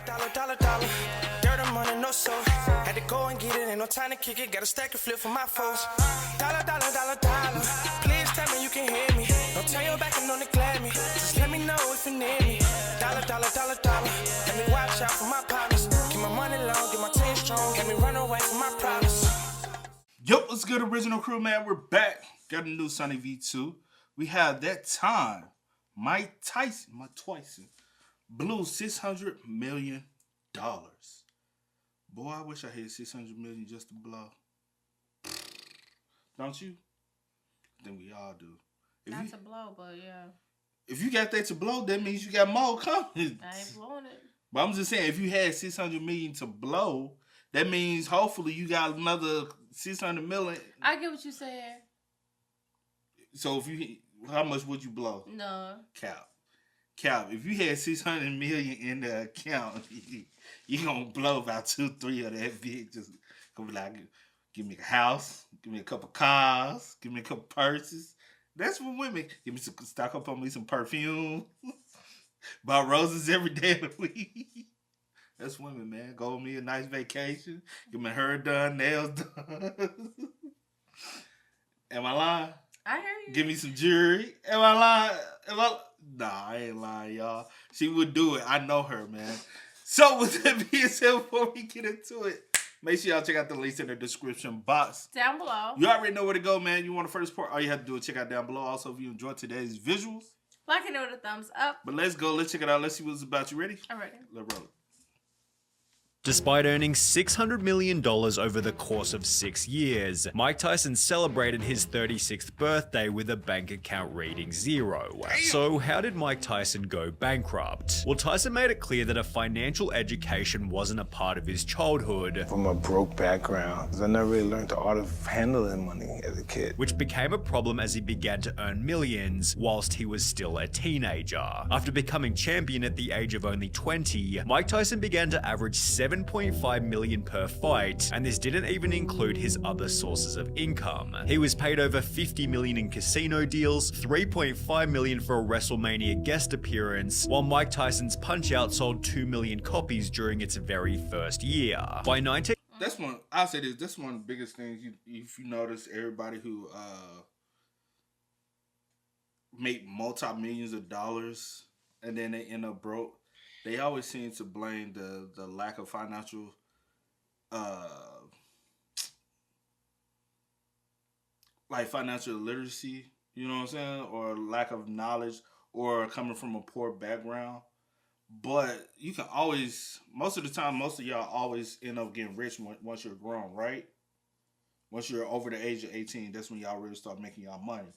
Dollar. Dirt and money, no soul. Had to go and get it, ain't no time to kick it. Got a stack and flip for my foes. Dollar. Please tell me you can hear me. Don't turn your back and don't neglect me. Just let me know if you need me. Dollar. Let me watch out for my partners. Keep my money long, get my team strong. Let me run away from my problems. Yo, what's good, original crew, man? We're back. Got a new Sunny V2. We have that time. Mike Tyson, blew $600 million. Boy, I wish I had $600 million just to blow. Don't you? I think we all do. Not to blow, but yeah. If you got that to blow, that means you got more coming. I ain't blowing it. But I'm just saying, if you had $600 million to blow, that means hopefully you got another $600 million. I get what you saying. So how much would you blow? No. Cap. If you had $600 million in the account, you gonna blow about 2-3 of that big. Just gonna be like, give me a house, give me a couple cars, give me a couple purses. That's for women. Give me stock up on me some perfume. Buy roses every day of the week. That's women, man. Go on me a nice vacation. Get my hair done, nails done. Am I lying? I hear you. Give me some jewelry. Am I lying? Nah, I ain't lying, y'all. She would do it. I know her, man. So with that being said, before we get into it, make sure y'all check out the links in the description box. Down below. You already know where to go, man. You want the first part? All you have to do is check out down below. Also, if you enjoyed today's visuals, like it with a thumbs up. But let's go. Let's check it out. Let's see what it's about. You ready? I'm ready. Let's roll it. Despite earning $600 million over the course of 6 years, Mike Tyson celebrated his 36th birthday with a bank account reading 0. Damn. So how did Mike Tyson go bankrupt? Well, Tyson made it clear that a financial education wasn't a part of his childhood. From a broke background, I never really learned the art of handling money as a kid. Which became a problem as he began to earn millions whilst he was still a teenager. After becoming champion at the age of only 20, Mike Tyson began to average $7.5 million per fight, and this didn't even include his other sources of income. He was paid over $50 million in casino deals, $3.5 million for a WrestleMania guest appearance, while Mike Tyson's Punch-Out sold 2 million copies during its very first year. By 19... That's one, I'll say this, that's one of the biggest things, if you notice, everybody who make multi-millions of dollars and then they end up broke, they always seem to blame the lack of financial financial literacy, you know what I'm saying, or lack of knowledge, or coming from a poor background. But you can always, most of the time, most of y'all always end up getting rich once you're grown, right? Once you're over the age of 18, that's when y'all really start making y'all money.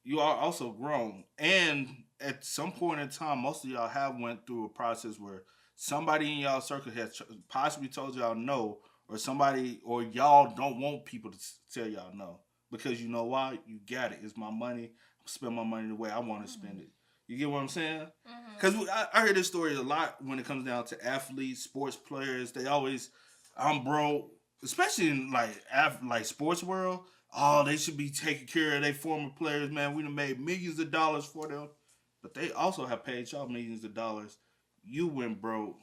You are also grown, and at some point in time, most of y'all have went through a process where somebody in y'all circle has possibly told y'all no, or somebody, or y'all don't want people to tell y'all no, because you know why? You got it. It's my money. I spend my money the way I want to spend it. You get what I'm saying? Because I hear this story a lot when it comes down to athletes, sports players. They always, I'm broke, especially in like sports world. Oh, they should be taking care of their former players, man. We done made millions of dollars for them. But they also have paid y'all millions of dollars. You went broke,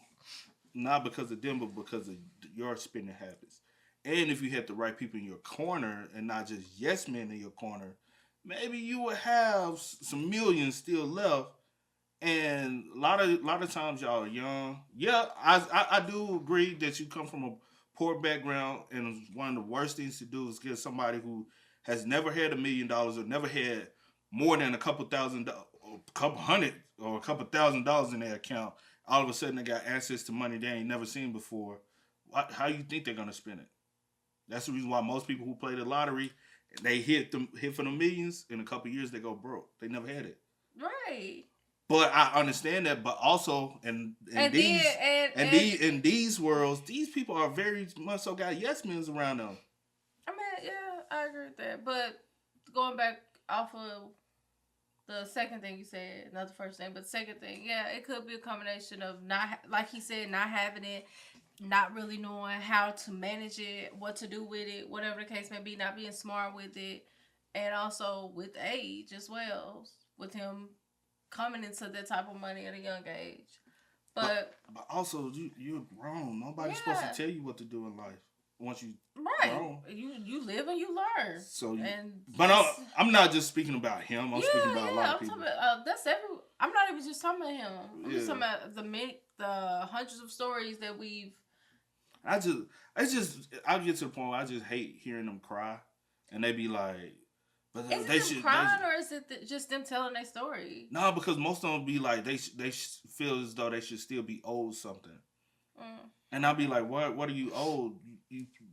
not because of them, but because of your spending habits. And if you had the right people in your corner and not just yes men in your corner, maybe you would have some millions still left. And a lot of times y'all are young. Yeah, I do agree that you come from a poor background, and one of the worst things to do is get somebody who has never had $1 million or never had more than a couple $1,000, a couple hundred, or a couple $1,000 in their account. All of a sudden, they got access to money they ain't never seen before. How you think they're gonna spend it? That's the reason why most people who play the lottery, they hit for the millions. In a couple years, they go broke. They never had it. Right. But I understand that. But also, in these worlds, these people are very much so got yes men's around them. I mean, yeah, I agree with that. But going back off of the second thing you said, not the first thing, but the second thing, yeah, it could be a combination of not, like he said, not having it, not really knowing how to manage it, what to do with it, whatever the case may be, not being smart with it, and also with age as well, with him coming into that type of money at a young age. But also, you're grown. Nobody's supposed to tell you what to do in life once you grown. You live and you learn. So, but I'm not just speaking about him. I'm speaking about a lot of people. I'm not even just talking about him. I'm just talking about the hundreds of stories that we've. I get to the point where I just hate hearing them cry, and they be like, "But is it them crying or is it just them telling their story?" No, because most of them be like they feel as though they should still be owed something, and I'll be like, "What are you owed?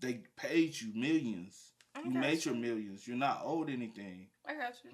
They paid you millions. You made your millions. You're not owed anything." I got you.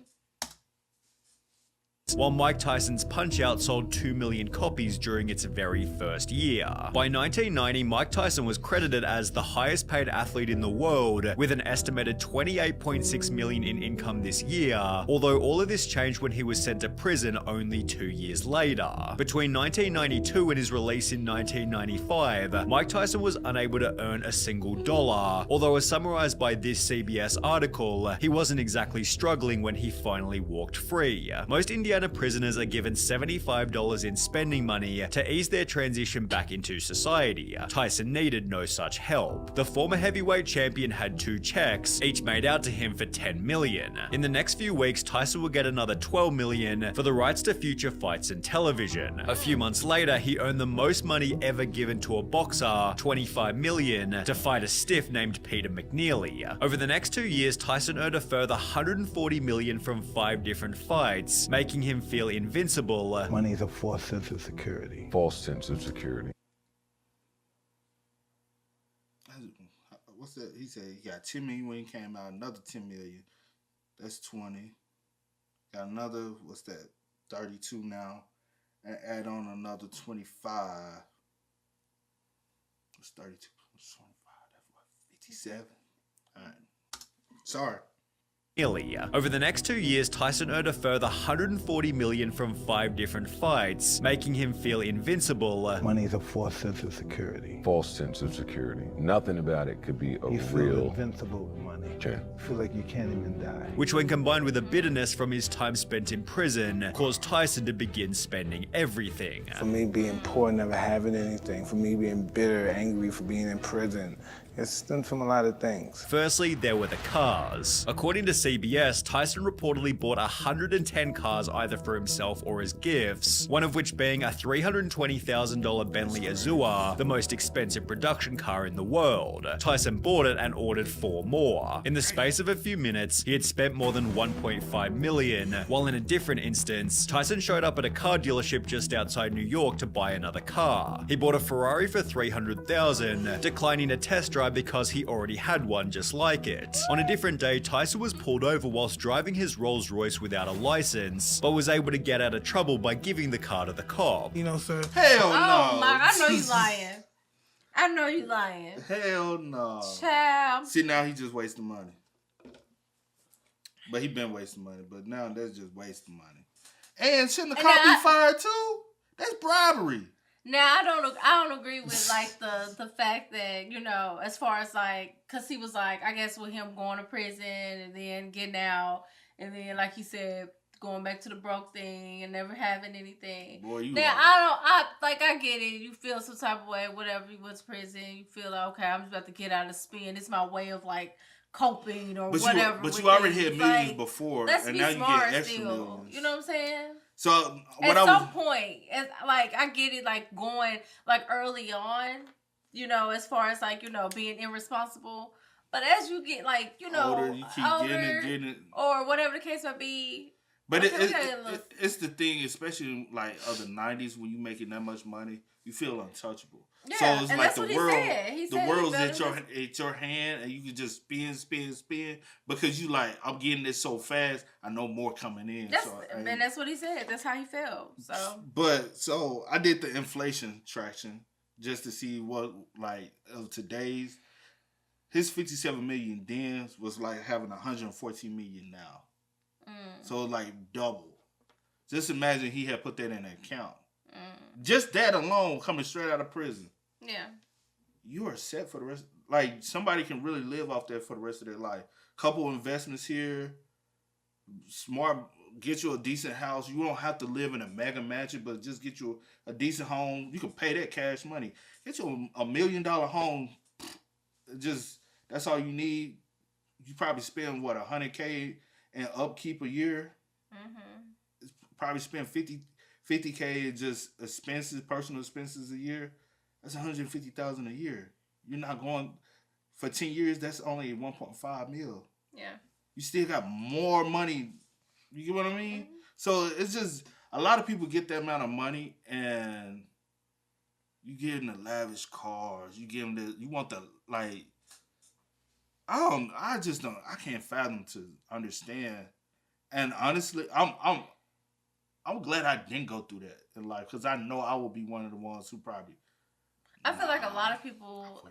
While Mike Tyson's Punch-Out sold 2 million copies during its very first year. By 1990, Mike Tyson was credited as the highest paid athlete in the world, with an estimated $28.6 million in income this year, although all of this changed when he was sent to prison only 2 years later. Between 1992 and his release in 1995, Mike Tyson was unable to earn a single dollar, although as summarized by this CBS article, he wasn't exactly struggling when he finally walked free. Most Indiana prisoners are given $75 in spending money to ease their transition back into society. Tyson needed no such help. The former heavyweight champion had 2 checks, each made out to him for $10 million. In the next few weeks, Tyson would get another $12 million for the rights to future fights and television. A few months later, he earned the most money ever given to a boxer, $25 million, to fight a stiff named Peter McNeely. Over the next 2 years, Tyson earned a further $140 million from 5 different fights, making him feel invincible. Money is a false sense of security. False sense of security. What's that? He said he got 10 million when he came out, another 10 million. That's 20. Got another, what's that? 32 now. And add on another 25. What's 32 plus 25? That's what, 57? All right. Sorry. Over the next 2 years, Tyson earned a further $140 million from 5 different fights, making him feel invincible. Money is a false sense of security. False sense of security. Nothing about it could be a You feel real. invincible with money. Okay. You feel like you can't even die. Which, when combined with the bitterness from his time spent in prison, caused Tyson to begin spending everything. For me being poor, never having anything, for me being bitter, angry for being in prison, it stems from a lot of things. Firstly, there were the cars. According to CBS, Tyson reportedly bought 110 cars either for himself or as gifts, one of which being a $320,000 Bentley Azure, the most expensive production car in the world. Tyson bought it and ordered 4 more. In the space of a few minutes, he had spent more than $1.5 million, while in a different instance, Tyson showed up at a car dealership just outside New York to buy another car. He bought a Ferrari for $300,000, declining a test drive because he already had one just like it. On a different day, Tyson was pulled over whilst driving his Rolls Royce without a license, but was able to get out of trouble by giving the car to the cop. You know, sir? Hell no. Oh my, I know you lying. I know you lying. Hell no. Child. See, now he just wasting money. But he been wasting money, but now that's just wasting money. And shouldn't the cop be fired too? That's bribery. Now I don't agree with like the fact that, you know, as far as like, cause he was like, I guess with him going to prison and then getting out and then like he said, going back to the broke thing and never having anything. Boy, you now I get it. You feel some type of way, whatever. You went to prison, you feel like, okay, I'm just about to get out of spin. It's my way of like coping or whatever. But you already had millions before, let's and be now smart you get extra still. millions. You know what I'm saying? So at some point, like I get it, like going like early on, you know, as far as like, you know, being irresponsible. But as you get like, you know, older, you keep getting it, or whatever the case might be. But it's the thing, especially like of the 90s, when you making that much money, you feel untouchable. Yeah, so it's and like that's the what world, he the world's at your hand, and you can just spin because you like, I'm getting this so fast. I know more coming in. And that's what he said. That's how he felt. So I did the inflation traction just to see what like of today's. His 57 million then was like having 114 million now. So like double. Just imagine he had put that in an account. Just that alone, coming straight out of prison. Yeah. You are set for the rest. Like somebody can really live off that for the rest of their life. Couple investments here, smart get you a decent house. You don't have to live in a mega mansion, but just get you a decent home. You can pay that cash money. Get you a $1 million home. Just that's all you need. You probably spend what $100K in upkeep a year. Probably spend 50K in just expenses, personal expenses a year. That's $150,000 a year. You're not going for 10 years. That's only 1.5 mil. Yeah. You still got more money. You get what I mean? So it's just a lot of people get that amount of money and you get in the lavish cars. You give them you want the like. I can't fathom to understand. And honestly, I'm glad I didn't go through that in life because I know I will be one of the ones who probably. I feel like a lot of people.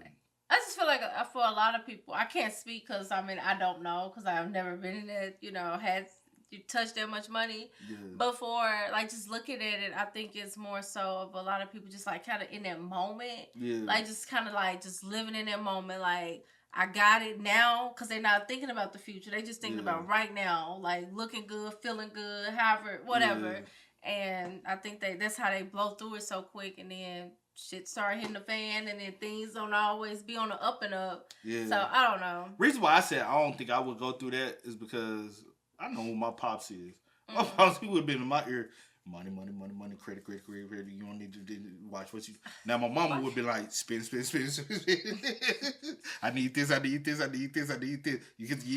I just feel like for a lot of people, I can't speak because I don't know because I've never been in it. Had you touched that much money, but for like just looking at it, I think it's more so of a lot of people just like kind of in that moment, like just kind of like just living in that moment, like. I got it now because they're not thinking about the future. They just thinking about right now, like looking good, feeling good, however, whatever. And I think that's how they blow through it so quick. And then shit start hitting the fan and then things don't always be on the up and up. Yeah. So I don't know. Reason why I said I don't think I would go through that is because I know who my pops is. My pops, he would have been in my ear. Money, credit. You don't need to watch what you. Now my mama would be like, spend. I need this. You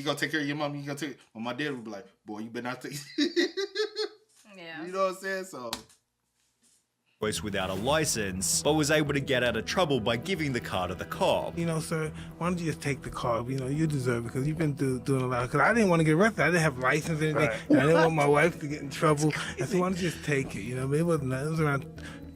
gonna take care of your mom. You gonna take. Well, my dad would be like, boy, you better not take. Yeah. You know what I'm saying? So. Without a license, but was able to get out of trouble by giving the car to the cop. Sir, why don't you just take the car? You deserve it because you've been doing a lot. Because I didn't want to get arrested. I didn't have a license or anything. Right. And I didn't want my wife to get in trouble. I said, why don't you just take it? It was around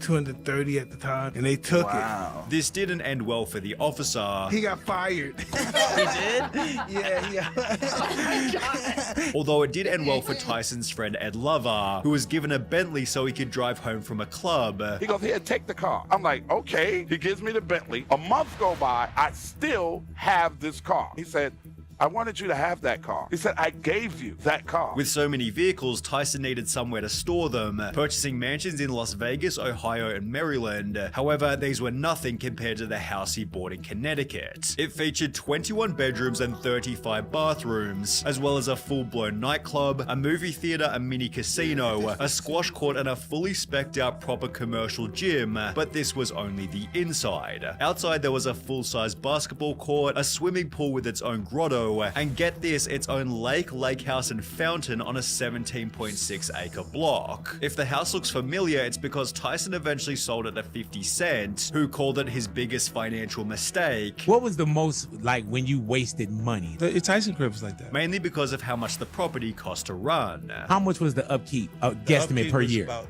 230 at the time, and they took it. This didn't end well for the officer. He got fired. He did? Yeah. Oh my God. Although it did end well for Tyson's friend Ed Lover, who was given a Bentley so he could drive home from a club. He goes, here, take the car. I'm like, okay. He gives me the Bentley. A month go by, I still have this car. He said, I wanted you to have that car. He said, I gave you that car. With so many vehicles, Tyson needed somewhere to store them, purchasing mansions in Las Vegas, Ohio, and Maryland. However, these were nothing compared to the house he bought in Connecticut. It featured 21 bedrooms and 35 bathrooms, as well as a full-blown nightclub, a movie theater, a mini casino, a squash court, and a fully spec'd out proper commercial gym, but this was only the inside. Outside, there was a full-size basketball court, a swimming pool with its own grotto, and get this, its own lake house, and fountain on a 17.6 acre block. If the house looks familiar, it's because Tyson eventually sold it to 50 Cent, who called it his biggest financial mistake. What was the most, like, when you wasted money? The Tyson crib was like that. Mainly because of how much the property cost to run. How much was the upkeep, guesstimate per year? About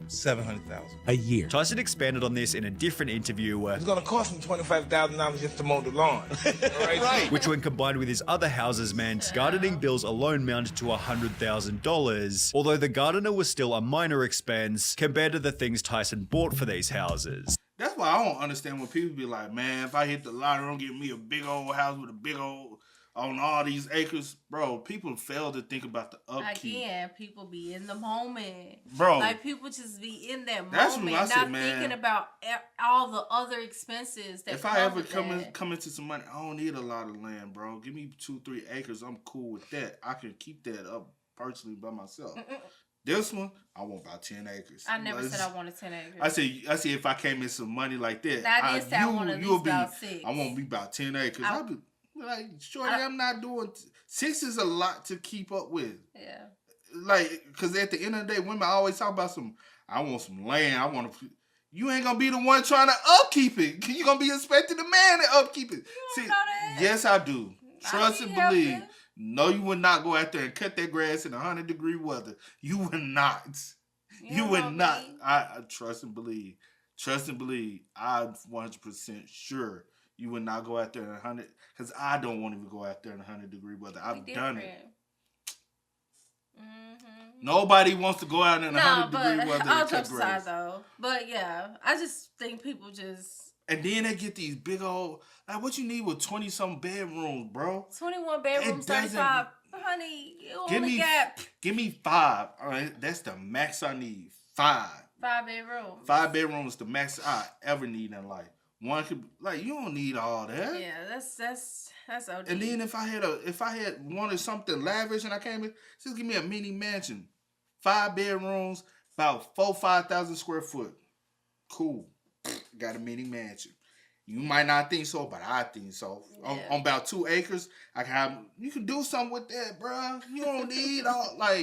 $700,000 a year. Tyson expanded on this in a different interview. It's gonna cost him $25,000 just to mow the lawn. Right. Which, when combined with his other houses, meant gardening bills alone mounted to $100,000. Although the gardener was still a minor expense compared to the things Tyson bought for these houses. That's why I don't understand when people be like, man, if I hit the lottery, I'm getting me a big old house with a big old on all these acres. Bro, people fail to think about the upkeep. Again, people be in the moment. Bro. Like, people just be in that That's moment, what I said, not man. thinking about all the other expenses that if come I ever with that. come into some money, I don't need a lot of land, bro. Give me 2-3 acres. I'm cool with that. I can keep that up personally by myself. This one, I want about 10 acres. I never said I wanted 10 acres. I say if I came in some money like that, I did say I wanted at least about 6. I want to be about 10 acres. I'll be like, shorty, I'm not doing 6 is a lot to keep up with. Yeah. Like, because at the end of the day, women always talk about I want some land. I want to. You ain't gonna be the one trying to upkeep it. You gonna be expecting the man to upkeep it. See, know that. Yes, I do. Trust and believe. No, you would not go out there and cut that grass in 100-degree weather. You would not. You would not. I trust and believe. Trust and believe. I'm 100% sure you would not go out there in 100. Because I don't want to even go out there in 100-degree weather. I've done it. Mm-hmm. Nobody wants to go out in 100-degree weather. I'll jump aside though. But yeah, I just think people just. And then they get these big old, like, what you need with 20-something bedrooms, bro? 21 bedrooms, 35. Honey, you only got... Give me 5. All right, that's the max I need. 5. 5 bedrooms. 5 bedrooms is the max I ever need in life. One could, like, you don't need all that. Yeah, that's OD. And then if I had wanted something lavish and I came in, just give me a mini mansion. 5 bedrooms, about 5,000 square foot. Cool. Got a mini mansion. You might not think so, but I think so. Yeah. On about 2 acres, you can do something with that, bro. You don't need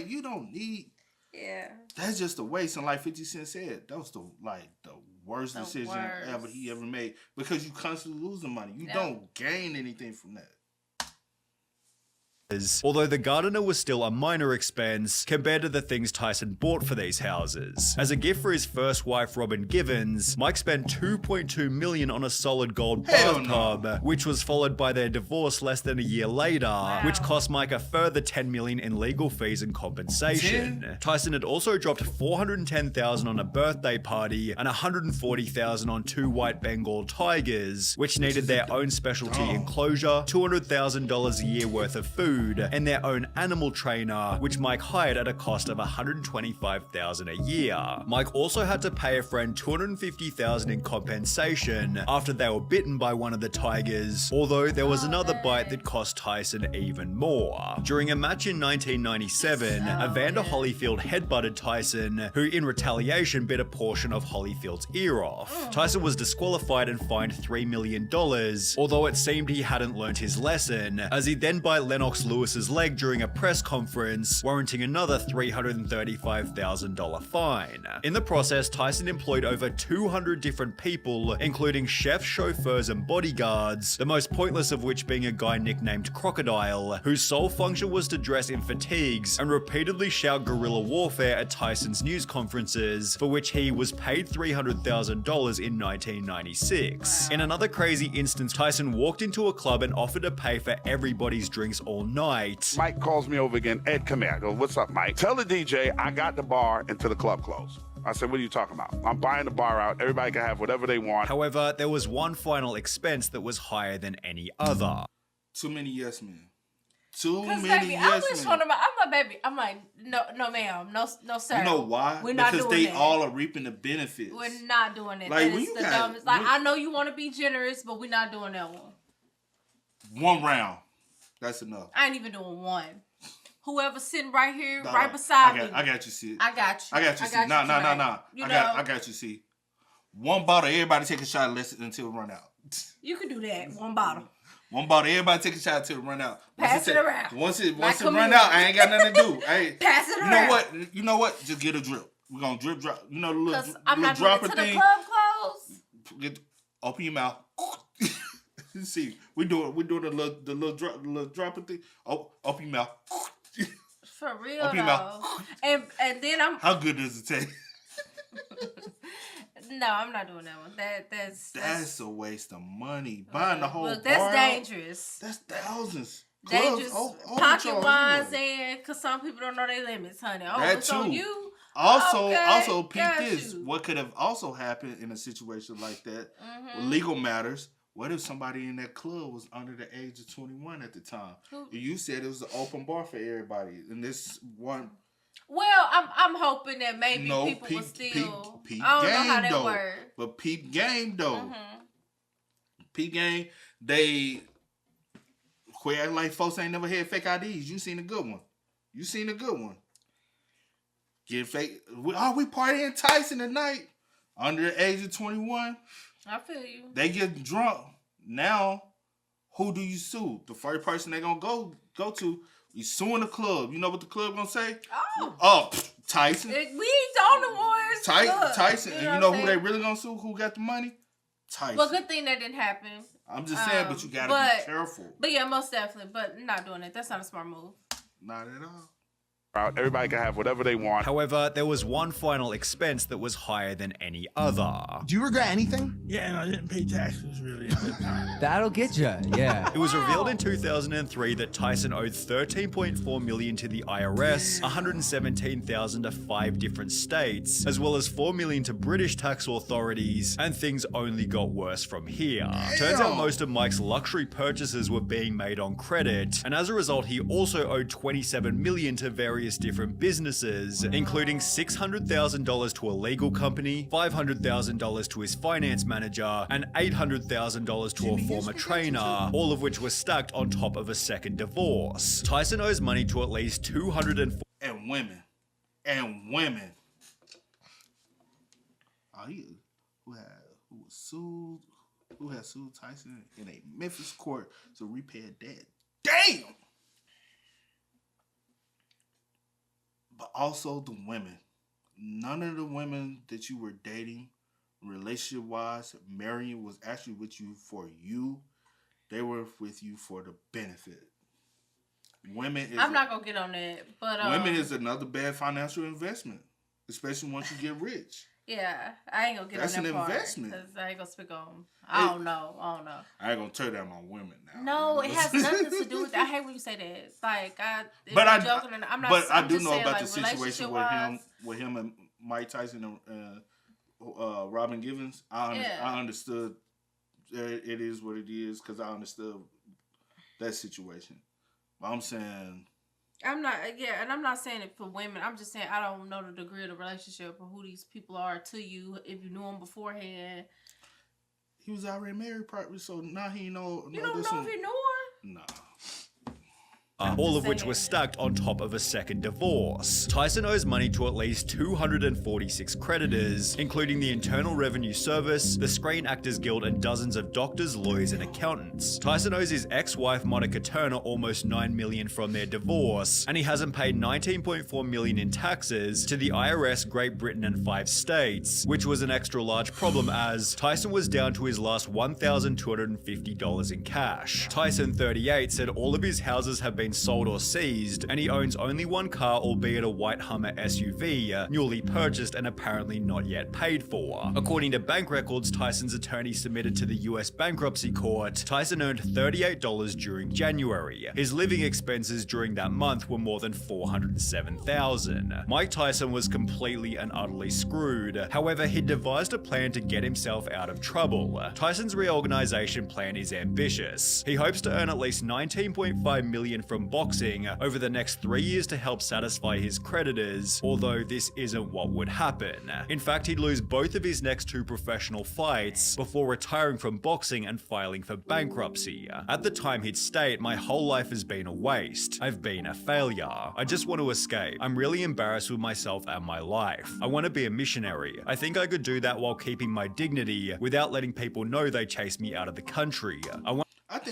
you don't need. Yeah. That's just a waste. And like 50 Cent said, that was the worst decision he ever made, because you constantly losing money. You don't gain anything from that. Although the gardener was still a minor expense compared to the things Tyson bought for these houses. As a gift for his first wife, Robin Givens, Mike spent $2.2 million on a solid gold bathtub, which was followed by their divorce less than a year later, which cost Mike a further $10 million in legal fees and compensation. Tyson had also dropped $410,000 on a birthday party and $140,000 on 2 white Bengal tigers, which needed their own specialty enclosure, $200,000 a year worth of food, and their own animal trainer, which Mike hired at a cost of $125,000 a year. Mike also had to pay a friend $250,000 in compensation after they were bitten by one of the tigers, although there was another bite that cost Tyson even more. During a match in 1997, Evander Holyfield headbutted Tyson, who in retaliation bit a portion of Holyfield's ear off. Tyson was disqualified and fined $3 million, although it seemed he hadn't learned his lesson, as he then bit Lennox Lewis's leg during a press conference, warranting another $335,000 fine. In the process, Tyson employed over 200 different people, including chefs, chauffeurs, and bodyguards, the most pointless of which being a guy nicknamed Crocodile, whose sole function was to dress in fatigues and repeatedly shout guerrilla warfare at Tyson's news conferences, for which he was paid $300,000 in 1996. In another crazy instance, Tyson walked into a club and offered to pay for everybody's drinks all night. Mike calls me over again. Ed, come here. I go, what's up, Mike? Tell the DJ I got the bar until the club closed. I said, what are you talking about? I'm buying the bar out. Everybody can have whatever they want. However, there was one final expense that was higher than any other. Too many yes men. Too many baby, yes men. I'm like, no, ma'am, no, sir. You know why? We're not doing that. Because they all are reaping the benefits. We're not doing it. Like, that is the dumbest. Like, I know you want to be generous, but we're not doing that one. One round. That's enough. I ain't even doing one. Whoever's sitting right here, right beside me. I got you, see. I got you. I got you, see. No. I got you, see. One bottle, everybody take a shot until it run out. You can do that. One bottle. One bottle, everybody take a shot until it run out. Pass it around. Once it run out, I ain't got nothing to do. Pass it around. You know what? Just get a drip. We're gonna drip drop. You know the little I'm not dropper doing it thing. till the club close. Open your mouth. See, we doing the little dropper thing. Open your mouth. For real though. And then I'm. How good does it taste? No, I'm not doing that one. That's a waste of money. Buying the whole bar. That's dangerous. That's thousands. Dangerous. Pocket wines and because some people don't know their limits, honey. Oh, that it's too. on you. Also, peep this. You. What could have also happened in a situation like that with legal matters? What if somebody in that club was under the age of 21 at the time? You said it was an open bar for everybody, and this one. Well, I'm hoping that maybe people will still. Peep I don't game, know how that though. works. But peep game though. Peep game. They quit like folks ain't never had fake IDs. You seen a good one. Get fake. We partying Tyson tonight. Under the age of 21. I feel you. They get drunk. Now, who do you sue? The first person they gonna go to. You suing the club. You know what the club gonna say? Tyson. We ain't the only ones. Tyson. And you know who they really gonna sue? Who got the money? Tyson. Well, good thing that didn't happen. I'm just saying, but you gotta be careful. But yeah, most definitely. But not doing it. That's not a smart move. Not at all. Everybody can have whatever they want. However, there was one final expense that was higher than any other. Do you regret anything? Yeah, and I didn't pay taxes really at that time. That'll get you, yeah. It was revealed in 2003 that Tyson owed $13.4 million to the IRS, $117,000 to 5 different states, as well as $4 million to British tax authorities, and things only got worse from here. Turns out most of Mike's luxury purchases were being made on credit, and as a result, he also owed $27 million to various different businesses, including $600,000 to a legal company, $500,000 to his finance manager, and $800,000 to a former trainer, all of which were stacked on top of a second divorce. Tyson owes money to at least 240 and women. And women. Who had sued Tyson in a Memphis court to repay a debt. Damn! But also the women. None of the women that you were dating, relationship-wise, marrying, was actually with you for you. They were with you for the benefit. Women is I'm not gonna get on that, but women is another bad financial investment, especially once you get rich. Yeah, I ain't gonna get That's on that an part, investment. 'cause I ain't gonna speak on. I don't know. I ain't gonna turn down my women now. No, it has nothing to do with that. I hate when you say that. Like, I'm just know saying, about like, the situation with him and Mike Tyson and Robin Givens. I understood it is what it is because I understood that situation. But I'm saying. I'm not saying it for women. I'm just saying I don't know the degree of the relationship or who these people are to you if you knew them beforehand. He was already married, probably, so now he know. You don't know if he knew her? Nah. all of which were stacked on top of a second divorce. Tyson owes money to at least 246 creditors, including the Internal Revenue Service, the Screen Actors Guild, and dozens of doctors, lawyers, and accountants. Tyson owes his ex-wife Monica Turner almost $9 million from their divorce, and he hasn't paid $19.4 million in taxes to the IRS, Great Britain, and 5 states, which was an extra large problem as Tyson was down to his last $1,250 in cash. Tyson, 38, said all of his houses have been sold or seized, and he owns only one car, albeit a white Hummer SUV, newly purchased and apparently not yet paid for. According to bank records Tyson's attorney submitted to the US bankruptcy court, Tyson earned $38 during January. His living expenses during that month were more than $407,000. Mike Tyson was completely and utterly screwed. However, he devised a plan to get himself out of trouble. Tyson's reorganization plan is ambitious. He hopes to earn at least $19.5 million from boxing over the next 3 years to help satisfy his creditors, although this isn't what would happen. In fact, he'd lose both of his next 2 professional fights before retiring from boxing and filing for bankruptcy. At the time, he'd state, "My whole life has been a waste. I've been a failure. I just want to escape. I'm really embarrassed with myself and my life. I want to be a missionary. I think I could do that while keeping my dignity without letting people know they chased me out of the country. I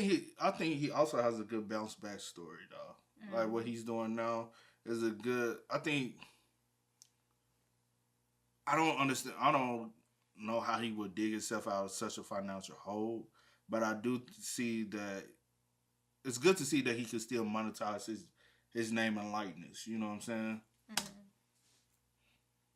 think he also has a good bounce back story though. Like what he's doing now is a good. I don't understand. I don't know how he would dig himself out of such a financial hole, but I do see that it's good to see that he could still monetize his name and likeness. You know what I'm saying?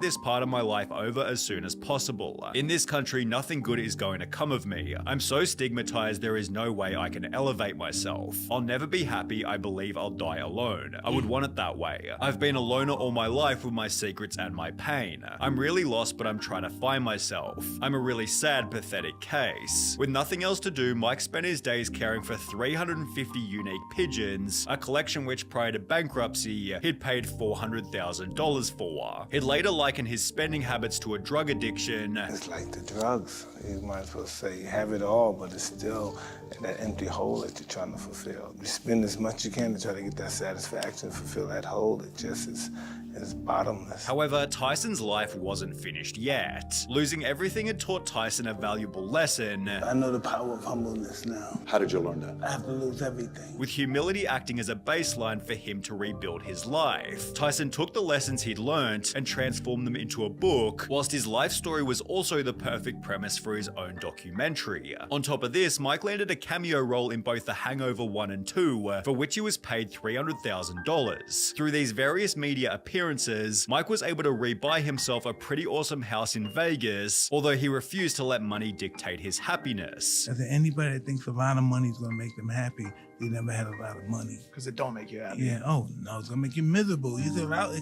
This part of my life over as soon as possible. In this country, nothing good is going to come of me. I'm so stigmatized there is no way I can elevate myself. I'll never be happy. I believe I'll die alone. I would want it that way. I've been a loner all my life with my secrets and my pain. I'm really lost, but I'm trying to find myself. I'm a really sad, pathetic case. With nothing else to do, Mike spent his days caring for 350 unique pigeons, a collection which prior to bankruptcy, he'd paid $400,000 for. He'd later likened his spending habits to a drug addiction. It's like the drugs. You might as well say you have it all, but it's still that empty hole that you're trying to fulfill. You spend as much as you can to try to get that satisfaction, fulfill that hole. It just is, is bottomless. However, Tyson's life wasn't finished yet. Losing everything had taught Tyson a valuable lesson, I know the power of humbleness now. How did you learn that? I have to lose everything. with humility acting as a baseline for him to rebuild his life. Tyson took the lessons he'd learnt and transformed them into a book, whilst his life story was also the perfect premise for his own documentary. On top of this, Mike landed a cameo role in both The Hangover 1 and 2, for which he was paid $300,000. Through these various media appearances, Mike was able to rebuy himself a pretty awesome house in Vegas, although he refused to let money dictate his happiness. Is there anybody that thinks a lot of money is going to make them happy? They never had a lot of money. Because it don't make you happy. Yeah, oh no, it's going to make you miserable. You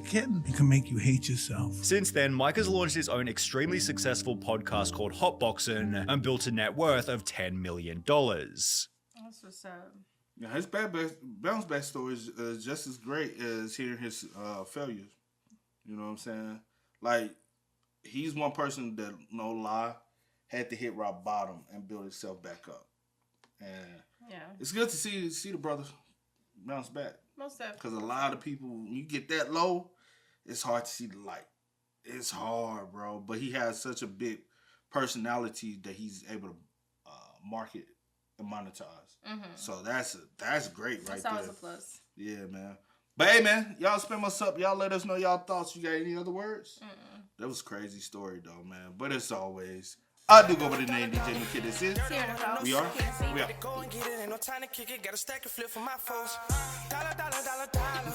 can it can make you hate yourself. Since then, Mike has launched his own extremely successful podcast called Hotboxin' and built a net worth of $10 million. That's what's up. Yeah, his bounce back story is just as great as hearing his failures. You know what I'm saying? Like, he's one person that, no lie, had to hit rock bottom and build himself back up. And yeah, it's good to see the brother bounce back. Most definitely. Because a lot of people, when you get that low, it's hard to see the light. It's hard, bro. But he has such a big personality that he's able to market and monetize. Mm-hmm. So that's great right there. That's always a plus. Yeah, man. But hey, man, y'all spam us up. Y'all let us know y'all thoughts. You got any other words? That was a crazy story, though, man. But as always, I do go by the name DJ McKid. This is. We are. Go and get it. Ain't no time to kick it. Got a stack and flip for my foes. Dollar, dollar, dollar, dollar.